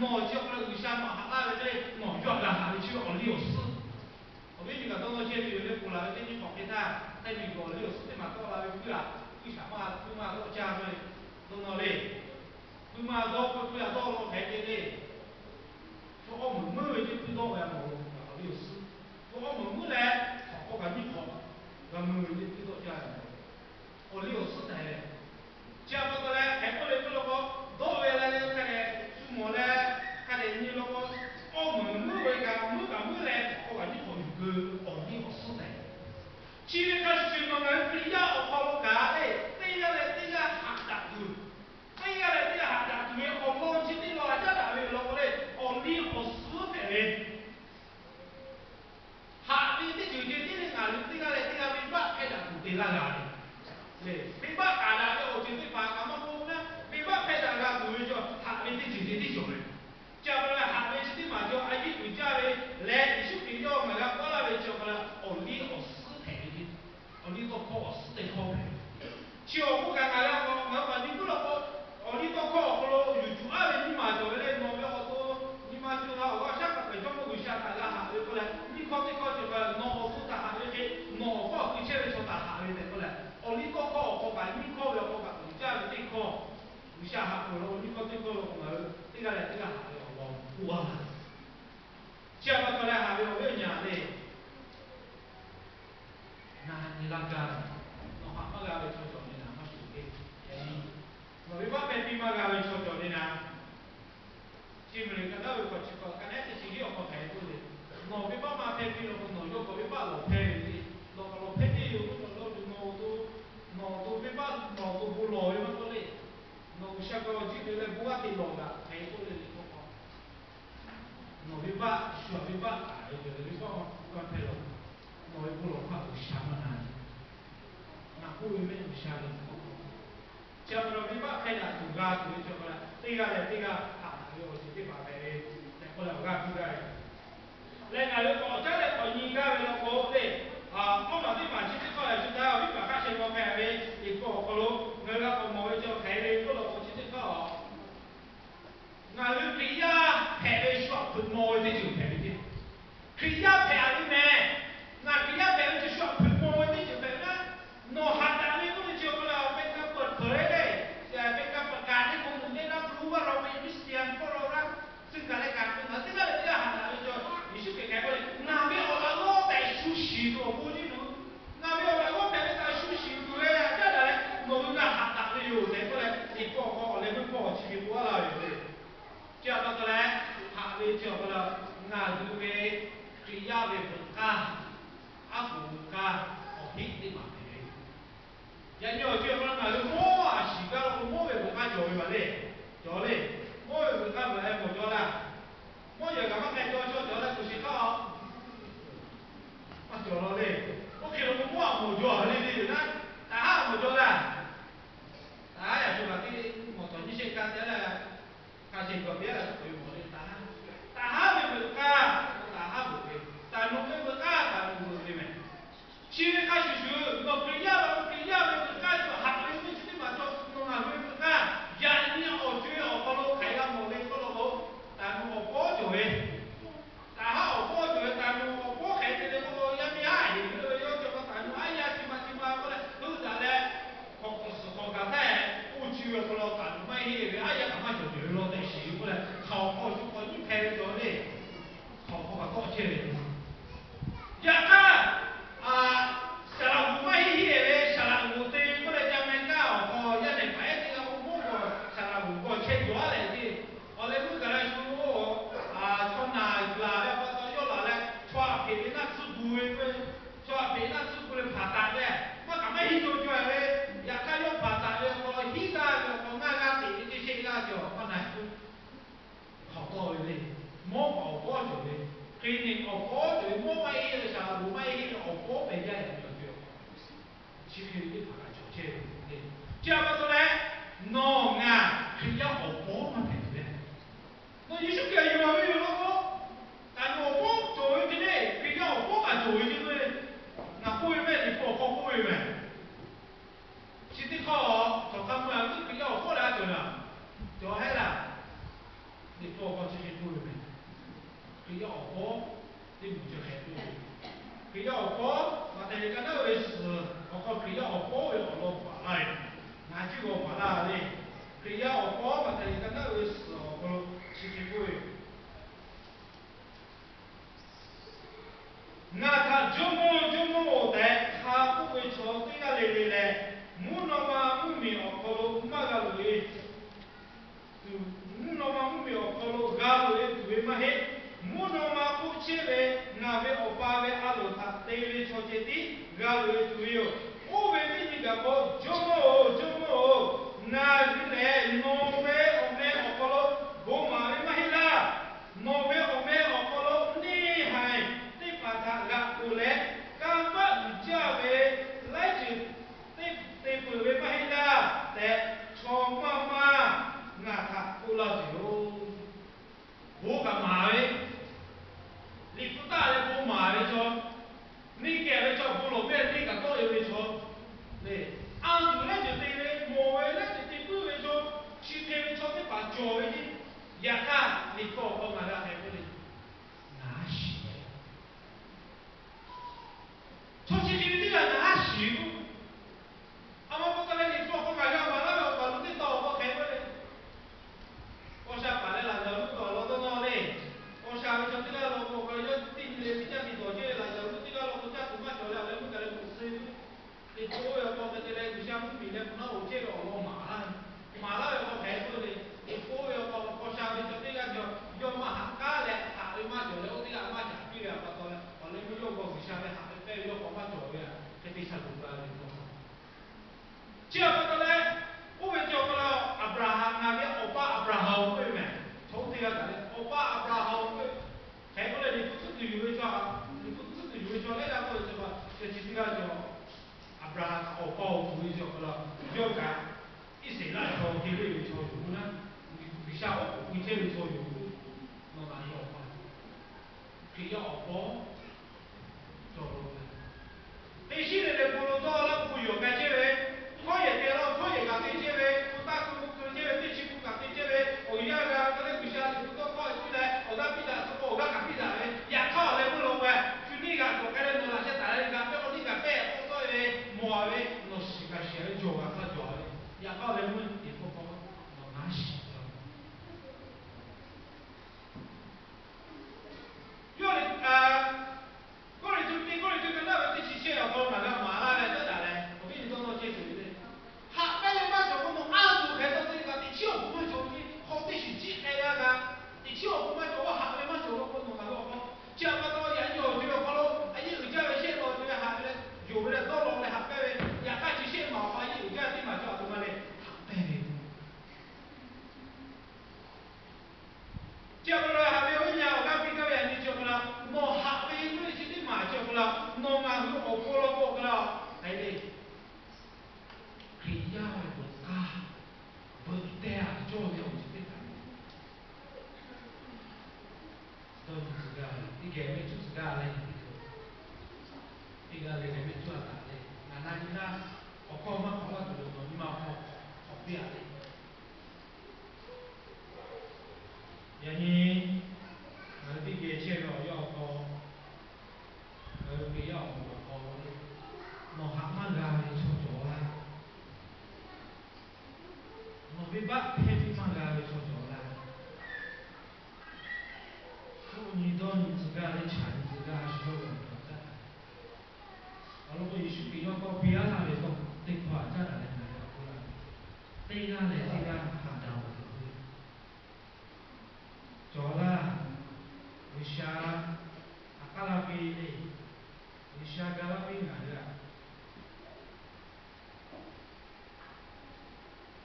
喏，叫过来为啥嘛？哈拉这喏，越来哈里去奥利奥斯。我跟你讲，到那些有的过来，这你放给他，在美国奥利奥斯的嘛，到了为啥嘛？为嘛到家里，到那里，为嘛到不要到了台这里？说澳门没就不到呀，毛奥利奥斯。说澳门没来，好赶紧跑，咱们就不到家里。奥利奥斯台。加不过来，还过来个那个，到回来了，看来父母呢，看来你那个澳门没回家，没来，我讲你好有个奥利奥斯的。现在开始就那个对呀，我跑路家嘞，对呀下大路，对呀下大路，我老起的老家大位老过来，奥利奥斯的嘞。下边的就的哪里对呀没办法，对那哪里。没办法啦，要我绝对把俺们我们没办法的啦，所以叫下面的姐姐的小人，叫不然下面去的嘛叫阿姨回家嘞，来你去比较嘛个，我那边叫个啦，奥利奥斯台的，奥利到考奥斯的考牌，叫我讲俺俩我把你不了奥利到考好了，有主二的你嘛叫来，那边好多你嘛就那我下个北中国下个啦，下边过来，你考这考这个，那我都打下边去，那我回去了就打下边的过来。哦，你高考，我把你考了，我把人家的对考，有下下过了，你考对考了，我们这个来这个下的，我哇，下不过来下边我要讲的，那你那个，我哈么个要求求你呢？我说的，我一般没比嘛个要求求你呢，基本上看到有个情况，看来这是要考太多的，我一般嘛配比了，我有个一般老配的，老配的有个老都。脑被把脑都不老的嘛多嘞，脑下个这个来不话得老的，还多嘞不好。脑被把小被把大一点的被把嘛不管太老，脑也不老怕有啥么难。那不为没有啥的不好。叫不了被把开大土家土的叫不了，这个嘞这个啊，我是被把来过来我干这个。来，俺们搞家来搞人家为了搞嘞。啊，我嘛对嘛，其实后来就在我们大学我开的，一个高楼，那个我们叫开的，过了我其实搞，俺们对呀，开的说不毛的就开的，对呀开的呢，那对呀开的就说不毛的就开的，那还咱们不能叫不了，被他不可以嘞，被他不干的工人呢，那不如我们一先不如那，这个来干，那这个来这个还咱们叫，你是别开过来，那边我那老在休息多不的路。那没有了，我本来在休息过来，再来，我们那还打的有的过来，你报告，你们报起我了有的，叫到过来，他们叫过来，俺就给最要的不干，阿不干，我拼的嘛的，人家叫过来，俺就摸啊，洗干了，我摸也不干叫的嘛嘞，叫嘞，摸也不干不来不叫了，摸也干嘛该叫了不是好。我叫了嘞，我看到我冇叫嘞，那大冇叫啦，大也就话啲冇同你先讲得啦，他先个别啦，佢冇哩大咪冇加，大冇嘅，但係冇加，但係冇嘅咩？现在开始学，我不要了，我干就行了，你去嘛做，弄下去不干，人家我追我跑路，睇下冇哩，跑路好，但係我包就嘅。大家我包住，但係我包起嚟嗰個一米二，嗰個要叫個大佬，哎呀，起碼過嚟，都係咧，學架仔，我住個老大佬咪起嚟，哎呀，咁咪就對咯，第時過嚟，頭破就過一排咗咧，頭破個多車嚟，一間十六五咪起嚟咧，十六五對過嚟就咪交，個一年排啲個五個十六五個車咗嚟啲，我哋每個人說我從哪來了？别人那吃苦的，说别人那吃苦的爬山的，我干嘛去做这个？也看要爬山的，我现在我那地这些那叫我难做，好多的，莫好多就的，给你好多就莫买一个啥，不买一个好多没家也没有做，其实你爬来就这个的，这样子来，弄啊，可以要好多嘛，对不对？那你是该有没有了不？但我不作为的嘞，比较我嘛作为的嘞，那不会买你不好不会买，现在好，做他们啊，你比较好来做了，做嗨了，你做个啦嘞，可要我包嘛，可以跟那个死哦，不吃起不？那他周末的，他不会错对个嘞嘞，木那么木米哦，可罗马个路。munoma mumi okolo galo e tuwe mahe munoma kuchebe ngabe opabe alo tatele chocheti galo e tuwe o be ni gabo jomo na gile nome ome okolo go mare mahila nome ome okolo ni hai ti pata ga ule kamba ujabe laji ti puwe mahila te choma ngà thạc cô là kiểu bố cả mà ấy lịch phút ta đấy bố mà đấy cho ni kẻ đấy cho bố lột bên ni cả tôi đấy cho này ăn chủ đấy chỉ tiền đấy mua ấy đấy chỉ tiền bự đấy cho chi tiền cho cái bà trò ấy đi nhà ta lịch phổ không mà ra hay cái gì ngã xỉ cho chi tiền đi là ngã xỉ ama có cái lịch phổ không mà ra mà nó còn lúc cái tàu có cái đấy我想把那兰州路搞了到哪里？我想说这个路我可以定的比较比多些，兰州路这个路家怎么做了？我们给他公司，你所有包的这类不像比的，那我这个我马了要赔不的，你所有包我想的这个要马干的，下的马做了，我这个马家比了，把到了，我那个要包不想的下的赔要包马做的，这第三路的。这样子呢，我们叫个了阿布拉罕那边欧巴阿布拉罕会没？从这个讲的，欧巴阿布拉罕会，还过来你不自己有没抓？你不自己有没抓？那两个什么？就是这个叫阿布拉罕欧巴有没叫个了？要干，一谁来说给你有超有呢？你下午不接你超有，那哪有办？给要欧巴，做了。那现在的菠萝多了，不有感觉嘞。他也对了，他也讲对接呗，不打工对接呗，对起不讲对接呗。我一样的，那个不像你不到靠出来，我那比赛是我那干比赛呗，也靠来不弄呗。就你讲，我看到那些大人讲，别个你讲呗，我说呗，摸呗，那是个谁教啊？他教的，也靠来不也不靠，我哪行的？有的过来就跟那个这期线要搞哪个麻辣的这哪嘞？我给你做到解决的。哈，那你把这个弄按住开到这个，你跳不会做你好必须记开那个，你跳不会做我下面嘛做了我弄那个好，这样到研究这个好了，哎，有这个线路这个下面有的到了来下边的，也看起线嘛，把有这样地方叫什么嘞？下边的。叫不了，还没有讲，我刚比较远，你叫不了，我下边有些地嘛叫不了，我嘛有我过了过不了，哎嘞，可以要的不干，不对啊，做不了就别干。都是自个的，你给没做自个的，这个你没做啥的，那你那我搞嘛搞了就是说你嘛好不要的，原因。第几切了要高，不要高的，我还蛮干的，错着了，我被把黑皮蛮干的错着了，你到你自个的钱自个需要管的，如果你是比较高别上的说，得夸张的那个过来，这个呢这个喊着我的，着了，为啥？阿拉比的，为啥阿拉比哪个？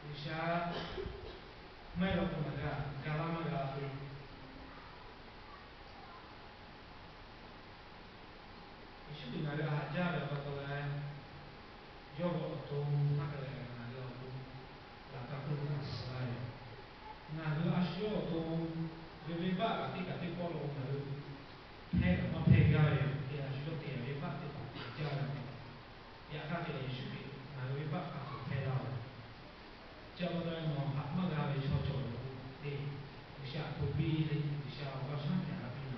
为啥？ไม่ลงทุนนะครับการละมันก็คือชื่อ哪个อาจารย์ก็ตัวนั้นยกตัวนักเรียน哪个ตัวหลักการตัวนั้นสลาย哪个อาชีพตัวเรียนบ้าที่กับที่พ่อลงมาแพ้กับมาแพ้กันเลยที่อาชีพที่เรียนบ้าที่กับอาจารย์อยากให้เรียนชื่อ哪个บ้ากับแพ้เรา叫我们往下么个来操作的，不像不比的，不像我上天那边了，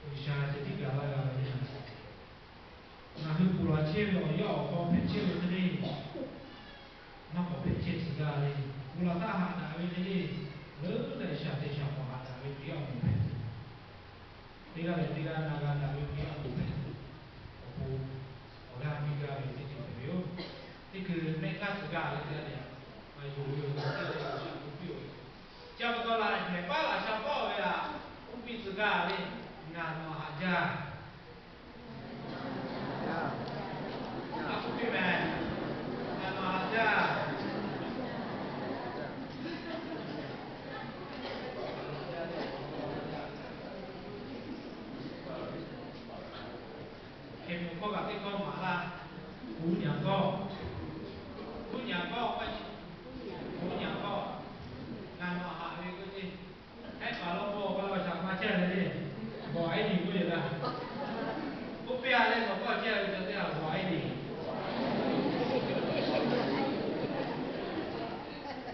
不像这地个那个的，那就不乱切了要好配切了这里，那好配切自家的，无论大汉大为这里，人在下在下滑大为不要不配置，这个嘞这个那个大为不要不配置，我看这个为这就没有，这个没那自家的这个的，有这个像不有，叫不到了，没办法想报的啦，不比自家的，那么还家。Aku pimen, nama aja. Em có gặp cái con mà là cú nhà con, cú nhà con, nama họ đi cái gì? Hết cả lông bò bao giờ mà chơi cái gì? Bỏ ấy thì có gì là? Búp bê lên mà có chơi thì sẽ là bỏ ấy thì.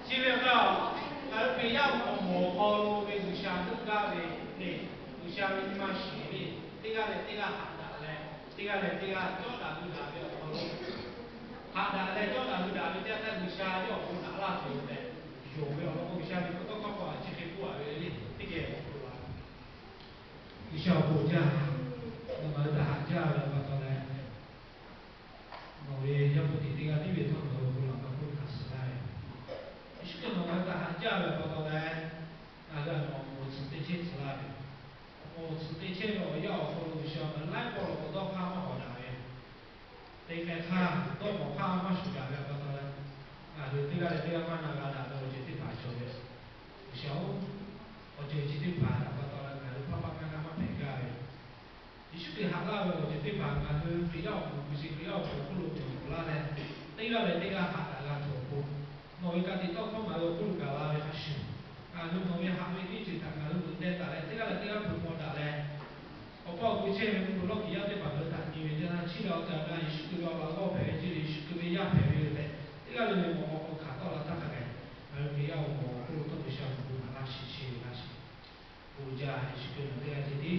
Chỉ biết đâu, ở bây giờ mà mua kho lô về người sang nước ga về, người sang bên mà xí đi, cái hạt đã lên, cái chỗ đã được đã về kho lô, hạt đã lên chỗ đã được đã về cái người sang chỗ cũng đã là rồi đấy, rồi về nó người sang thì có quả chỉ cái quả về đi, cái gì cũng được, người sang phụ gia, nó mà đã hạt gia là bắt đầu lên, mà về giờ bữa thì cái về thằng rồi cũng là cũng khá sai. 是个侬个大家了，报道来，那个侬我吃这些吃啦的，我吃这些了要和路上的来过了，我到怕么好大的，对面看到我怕么暑假了，报道来，啊，对这个嘛那个那个我就得把手的，小我就记得把那个到了，那个怕怕看看么评价的，你是对行了，我就得把那个比较不是比较错不路不啦的，这个嘞这个行那个错不。noi kati toko malu pun gawa hasil. Alu noi hamil ini cerita alu bunda tale, tiga perempuan tale. Apa aku cakap ni kalau dia tu pada tak ni, jangan cila jangan isu tu kalau lagu pergi isu tu dia pergi le. Tiga le mau kata lah tak kan. Alu dia mau perlu tu bisa buat nasi. Puja isu tu nanti jadi